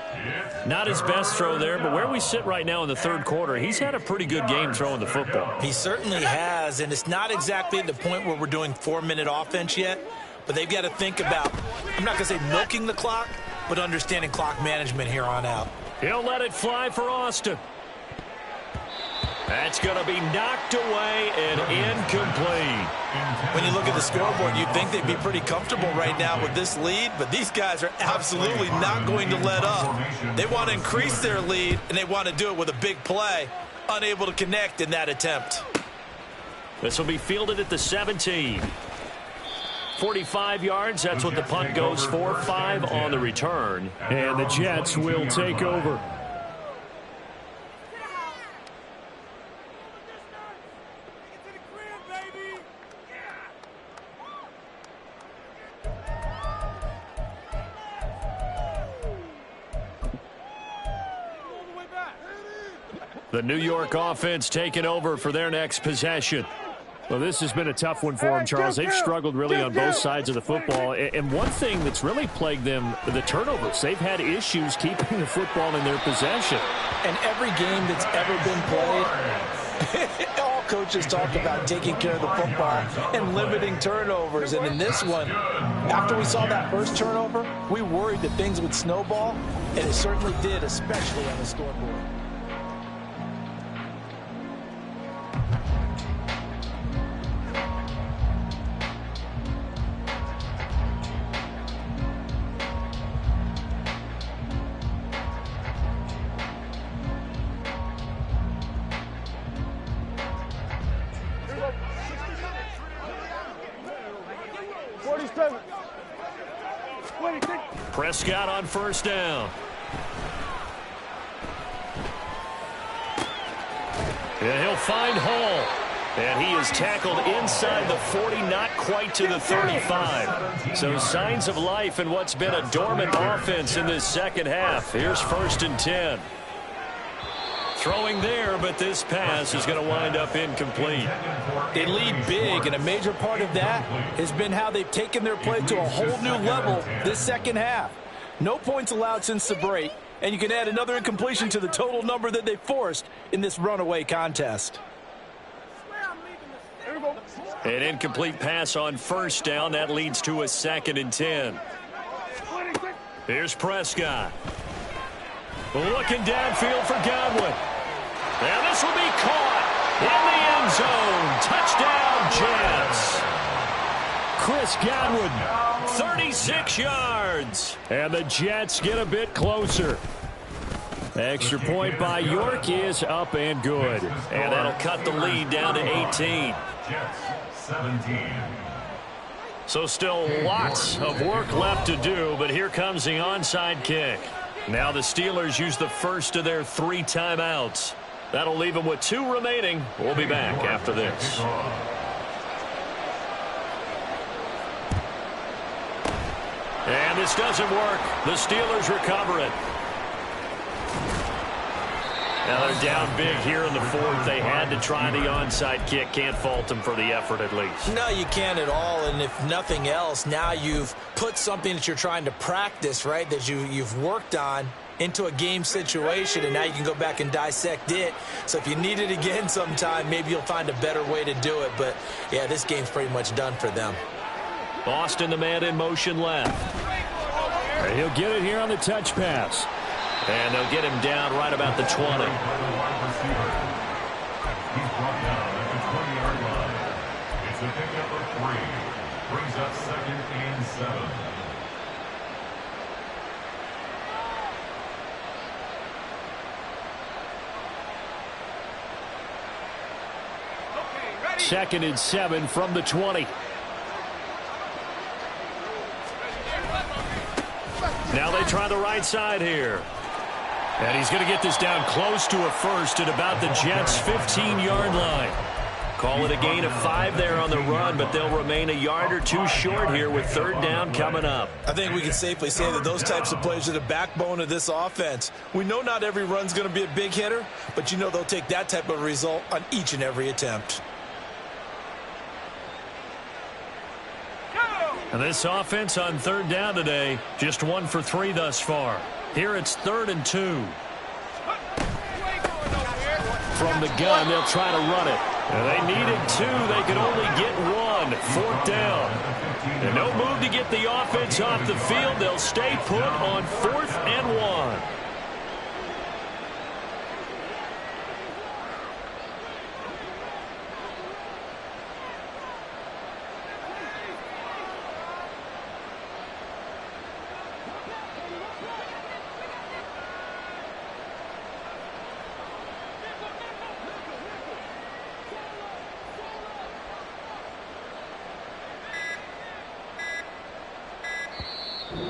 Not his best throw there, but where we sit right now in the third quarter, he's had a pretty good game throwing the football. He certainly has, and it's not exactly at the point where we're doing 4-minute offense yet, but they've got to think about, I'm not going to say milking the clock, but understanding clock management here on out. He'll let it fly for Austin. That's going to be knocked away and incomplete. When you look at the scoreboard, you'd think they'd be pretty comfortable right now with this lead, but these guys are absolutely not going to let up. They want to increase their lead, and they want to do it with a big play. Unable to connect in that attempt. This will be fielded at the 17. 45 yards, that's what the punt goes for. 5 on the return. And the Jets will take over. The New York offense taking over for their next possession. Well, this has been a tough one for them, Charles. They've struggled really on both sides of the football. And one thing that's really plagued them, the turnovers. They've had issues keeping the football in their possession. And every game that's ever been played, all coaches talk about taking care of the football and limiting turnovers. And in this one, after we saw that first turnover, we worried that things would snowball, and it certainly did, especially on the scoreboard. Prescott on first down. And he'll find Hall. And he is tackled inside the 40, not quite to the 35. So signs of life in what's been a dormant offense in this second half. Here's 1st and 10. Throwing there, but this pass is going to wind up incomplete. They lead big, and a major part of that has been how they've taken their play to a whole new level this second half. No points allowed since the break, and you can add another incompletion to the total number that they forced in this runaway contest. An incomplete pass on first down. That leads to a 2nd and 10. Here's Prescott. Looking downfield for Godwin. And this will be caught in the end zone. Touchdown, Jets. Chris Godwin, 36 yards. And the Jets get a bit closer. Extra point by York is up and good. And that'll cut the lead down to 18. Jets, 17. So still lots of work left to do, but here comes the onside kick. Now the Steelers use the first of their 3 timeouts. That'll leave them with 2 remaining. We'll be back after this. And this doesn't work. The Steelers recover it. Now they're down big here in the 4th. They had to try the onside kick. Can't fault them for the effort at least. No, you can't at all. And if nothing else, now you've put something that you're trying to practice, right, that you've worked on into a game situation, and now you can go back and dissect it. So if you need it again sometime, maybe you'll find a better way to do it. But, yeah, this game's pretty much done for them. Austin, the man in motion left. And he'll get it here on the touch pass. And they'll get him down right about the 20. He's brought down at the 20-yard line. It's a pickup of 3. Brings up 2nd and 7. Second and 7 from the 20. Now they try the right side here. And he's going to get this down close to a first at about the Jets' 15-yard line. Call it a gain of 5 there on the run, but they'll remain a yard or 2 short here with 3rd down coming up. I think we can safely say that those types of plays are the backbone of this offense. We know not every run's going to be a big hitter, but you know they'll take that type of result on each and every attempt. And this offense on 3rd down today, just 1 for 3 thus far. Here it's 3rd and 2. From the gun, they'll try to run it. And they needed 2. They could only get 1. 4th down. And no move to get the offense off the field. They'll stay put on 4th and 1.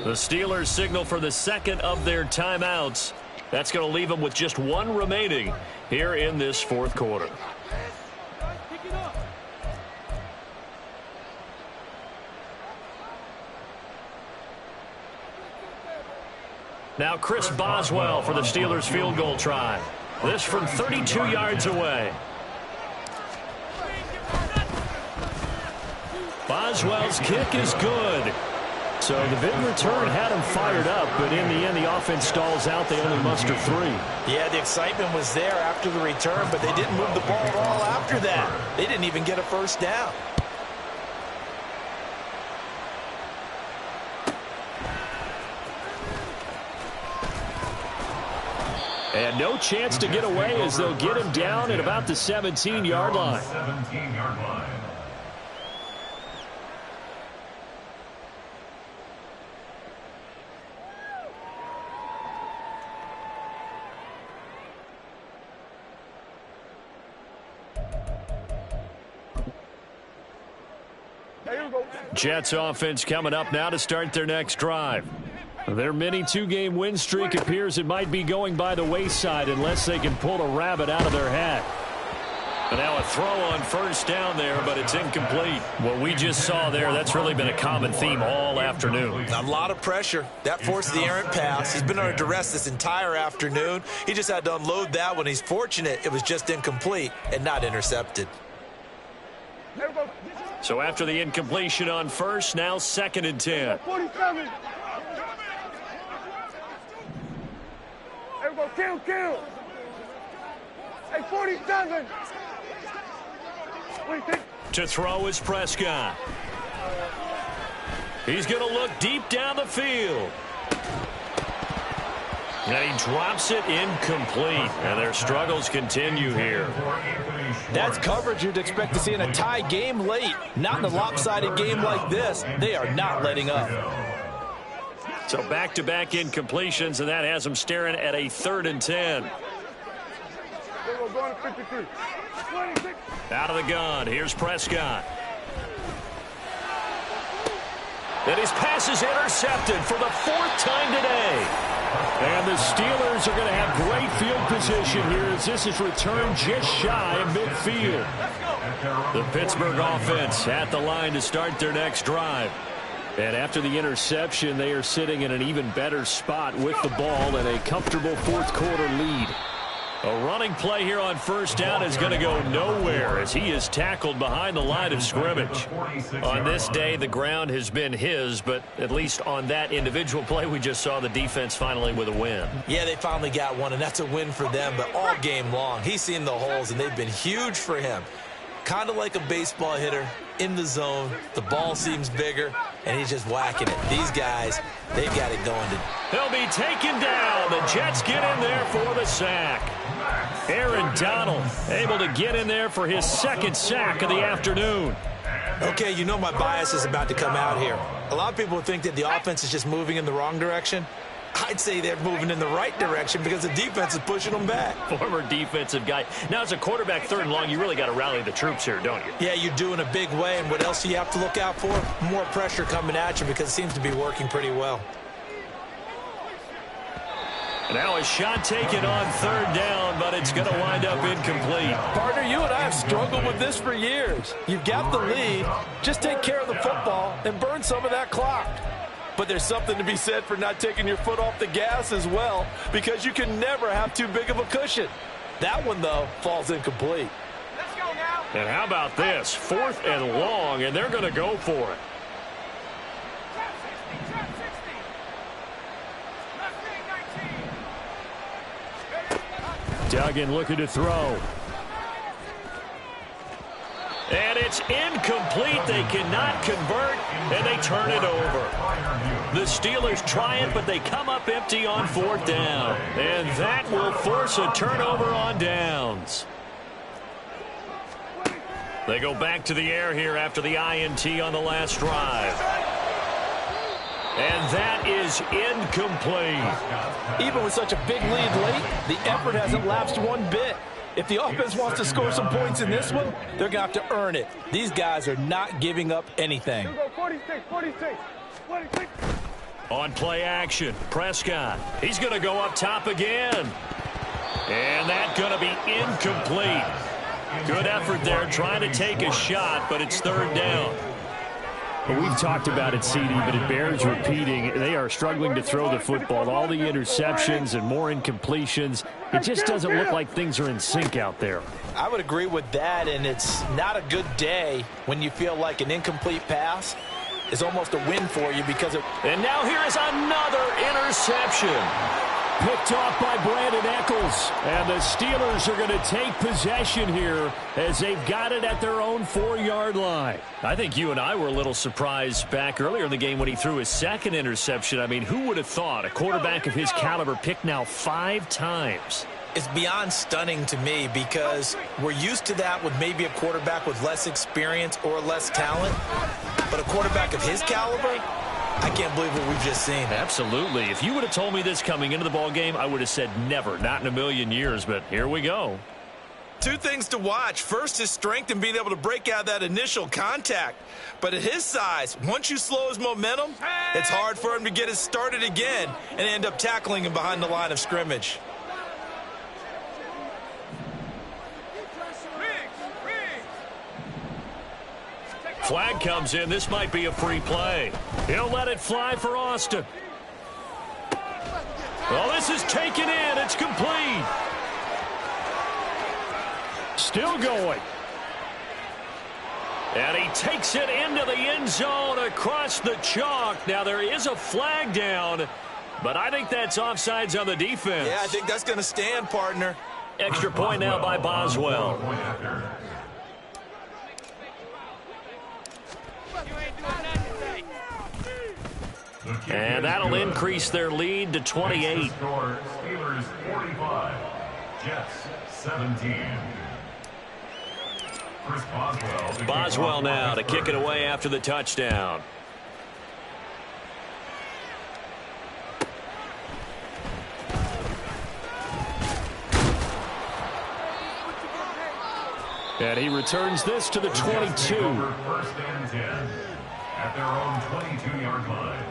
The Steelers signal for the second of their timeouts. That's going to leave them with just 1 remaining here in this 4th quarter. Now Chris Boswell for the Steelers field goal try. This from 32 yards away. Boswell's kick is good. So the big return had him fired up, but in the end, the offense stalls out. They only muster 3. Yeah, the excitement was there after the return, but they didn't move the ball at all after that. They didn't even get a first down. And no chance to get away as they'll get him down at about the 17-yard line. 17-yard line. Jets offense coming up now to start their next drive. Their mini 2-game win streak appears it might be going by the wayside unless they can pull a rabbit out of their hat. And now a throw on 1st down there, but it's incomplete. What we just saw there, that's really been a common theme all afternoon. A lot of pressure. That forced the errant pass. He's been under duress this entire afternoon. He just had to unload that one. He's fortunate it was just incomplete and not intercepted. So after the incompletion on 1st, now 2nd and 10. 47. There we go. Kill. Hey, 47. To throw is Prescott. He's going to look deep down the field. And he drops it incomplete. And their struggles continue here. That's coverage you'd expect to see in a tie game late. Not in a lopsided game like this. They are not letting up. So back-to-back incompletions, and that has them staring at a 3rd and 10. Out of the gun, here's Prescott. And his pass is intercepted for the 4th time today. And the Steelers are going to have great field position here as this is returned just shy of midfield. The Pittsburgh offense at the line to start their next drive. And after the interception, they are sitting in an even better spot with the ball and a comfortable 4th quarter lead. A running play here on 1st down is going to go nowhere as he is tackled behind the line of scrimmage. On this day, the ground has been his, but at least on that individual play, we just saw the defense finally with a win. Yeah, they finally got one, and that's a win for them, but all game long, he's seen the holes, and they've been huge for him. Kind of like a baseball hitter in the zone. The ball seems bigger. and he's just whacking it. These guys, they've got it going. He'll be taken down. The Jets get in there for the sack. Aaron Donald able to get in there for his second sack of the afternoon. Okay, you know my bias is about to come out here. A lot of people think that the offense is just moving in the wrong direction. I'd say they're moving in the right direction because the defense is pushing them back. Former defensive guy. Now, as a quarterback, 3rd and long, you really got to rally the troops here, don't you? Yeah, you do in a big way. And what else do you have to look out for? More pressure coming at you because it seems to be working pretty well. Now a shot taken on 3rd down, but it's going to wind up incomplete. Partner, you and I have struggled with this for years. You've got the lead. Just take care of the football and burn some of that clock. But there's something to be said for not taking your foot off the gas as well, because you can never have too big of a cushion. That one, though, falls incomplete. Let's go now. And how about this? 4th and long, and they're going to go for it. Trap 60. Left wing 19. Duggan looking to throw. And it's incomplete. They cannot convert, and they turn it over. The Steelers try it, but they come up empty on 4th down. And that will force a turnover on downs. They go back to the air here after the INT on the last drive. And that is incomplete. Even with such a big lead late, the effort hasn't lapsed one bit. If the offense wants to score some points in this one, they're going to have to earn it. These guys are not giving up anything. 46. On play action, Prescott. He's going to go up top again. And that's going to be incomplete. Good effort there trying to take a shot, but it's 3rd down. Well, we've talked about it, CD, but it bears repeating. They are struggling to throw the football. All the interceptions and more incompletions. It just doesn't look like things are in sync out there. I would agree with that, and it's not a good day when you feel like an incomplete pass is almost a win for you because of... And now here is another interception. Picked off by Brandon Echols. And the Steelers are going to take possession here as they've got it at their own 4-yard line. I think you and I were a little surprised back earlier in the game when he threw his second interception. I mean, who would have thought a quarterback of his caliber picked now 5 times? It's beyond stunning to me because we're used to that with maybe a quarterback with less experience or less talent. But a quarterback of his caliber, I can't believe what we've just seen. Absolutely. If you would have told me this coming into the ball game, I would have said never, not in a million years, but here we go. 2 things to watch. First, his strength and being able to break out that initial contact. But at his size, once you slow his momentum, it's hard for him to get it started again and end up tackling him behind the line of scrimmage. Flag comes in. This might be a free play. He'll let it fly for Austin. Well, this is taken in. It's complete. Still going. And he takes it into the end zone across the chalk. Now, there is a flag down, but I think that's offsides on the defense. Yeah, I think that's going to stand, partner. Extra point now by Boswell. And that'll increase their lead to 28. Steelers 45, Jets 17. Chris Boswell now to kick it away after the touchdown. And he returns this to the 22. First and 10 at their own 22-yard line.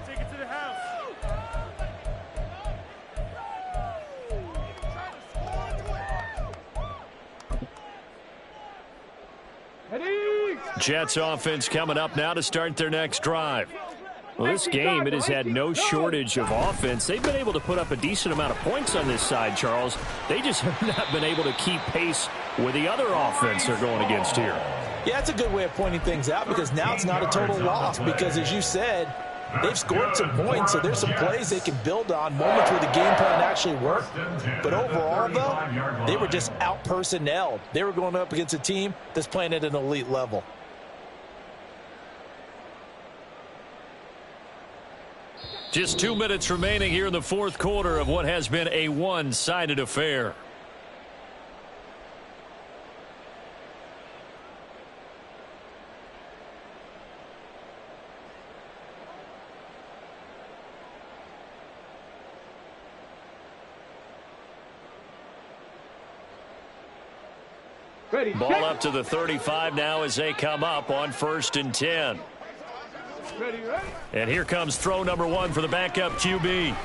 Take it to the house. Jets offense coming up now to start their next drive. Well, this game, it has had no shortage of offense. They've been able to put up a decent amount of points on this side, Charles. They just have not been able to keep pace with the other offense they're going against here. Yeah, it's a good way of pointing things out because now it's not a total loss because, as you said, they've scored some points, so there's some plays they can build on, moments where the game plan actually worked. But overall, though, they were just out-personnelled. They were going up against a team that's playing at an elite level. Just 2 minutes remaining here in the fourth quarter of what has been a one-sided affair. Ball up to the 35 now as they come up on 1st and 10. And here comes throw number 1 for the backup QB.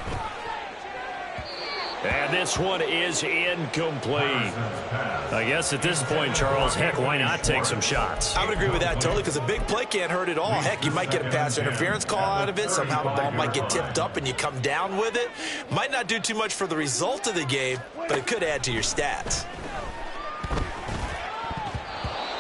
And this one is incomplete. I guess at this point, Charles, heck, why not take some shots? I would agree with that totally, because a big play can't hurt at all. Heck, you might get a pass interference call out of it. Somehow the ball might get tipped up and you come down with it. Might not do too much for the result of the game, but it could add to your stats.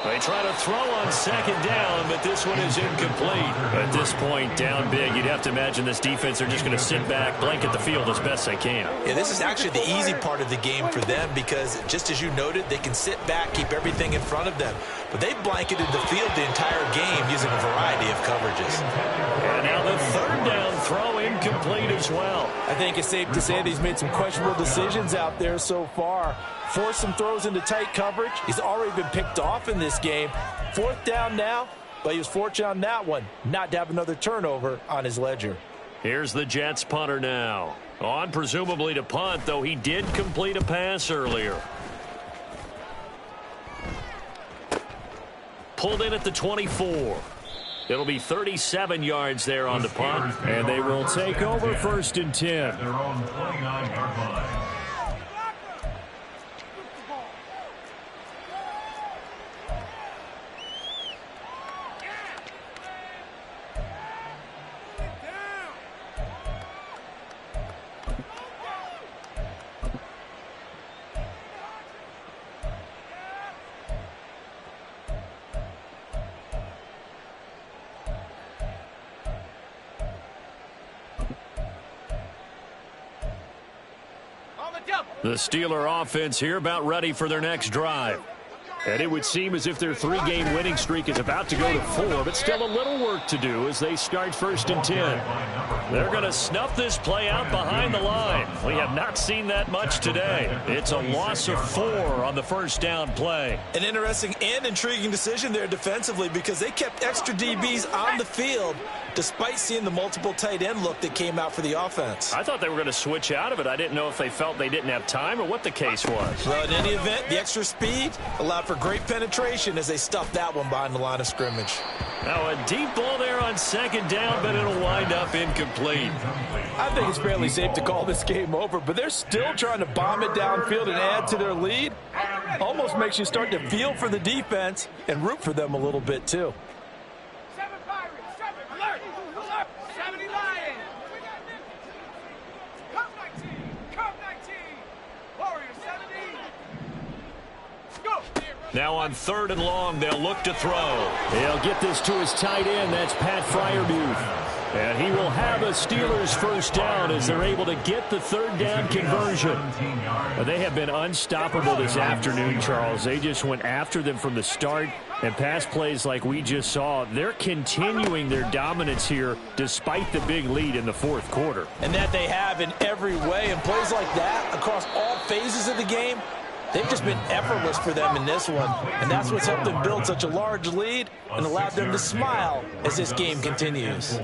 They try to throw on 2nd down, but this one is incomplete. At this point, down big, you'd have to imagine this defense, they're just going to sit back, blanket the field as best they can. Yeah, this is actually the easy part of the game for them because, just as you noted, they can sit back, keep everything in front of them. But they blanketed the field the entire game using a variety of coverages. And now the 3rd down throw incomplete as well. I think it's safe to say that he's made some questionable decisions out there so far. Forced some throws into tight coverage. He's already been picked off in this game. 4th down now, but he was fortunate on that one not to have another turnover on his ledger. Here's the Jets punter now. On presumably to punt, though he did complete a pass earlier. Pulled in at the 24. It'll be 37 yards there on the punt, and they will take over 1st and 10. At their own 29-yard line. The Steeler offense here about ready for their next drive. And it would seem as if their 3-game winning streak is about to go to 4, but still a little work to do as they start 1st and 10. They're going to snuff this play out behind the line. We have not seen that much today. It's a loss of 4 on the 1st down play. An interesting and intriguing decision there defensively because they kept extra DBs on the field despite seeing the multiple tight end look that came out for the offense. I thought they were going to switch out of it. I didn't know if they felt they didn't have time or what the case was. Well, in any event, the extra speed allowed for great penetration as they stuffed that one behind the line of scrimmage. Now a deep ball there on 2nd down, but it'll wind up incomplete. I think it's fairly safe to call this game over, but they're still trying to bomb it downfield and add to their lead. Almost makes you start to feel for the defense and root for them a little bit too. 7 Pirates, 7 alert, alert, 70 Lions. Cup 19, Cup 19, Warriors 70. Go. Now on 3rd and long, they'll look to throw. They'll get this to his tight end. That's Pat Freiermuth. And he will have a Steelers 1st down as they're able to get the 3rd down conversion. They have been unstoppable this afternoon, Charles. They just went after them from the start. And pass plays like we just saw, they're continuing their dominance here despite the big lead in the 4th quarter. And that they have in every way. And plays like that across all phases of the game, they've just been effortless for them in this one. And that's what's helped them build such a large lead and allowed them to smile as this game continues.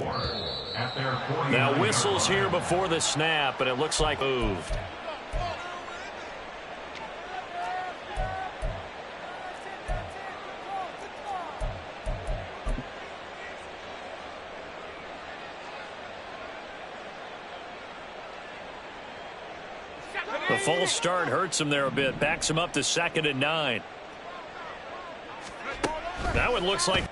Now whistles here before the snap, and it looks like moved. The false start hurts him there a bit. Backs him up to 2nd and 9. Now it looks like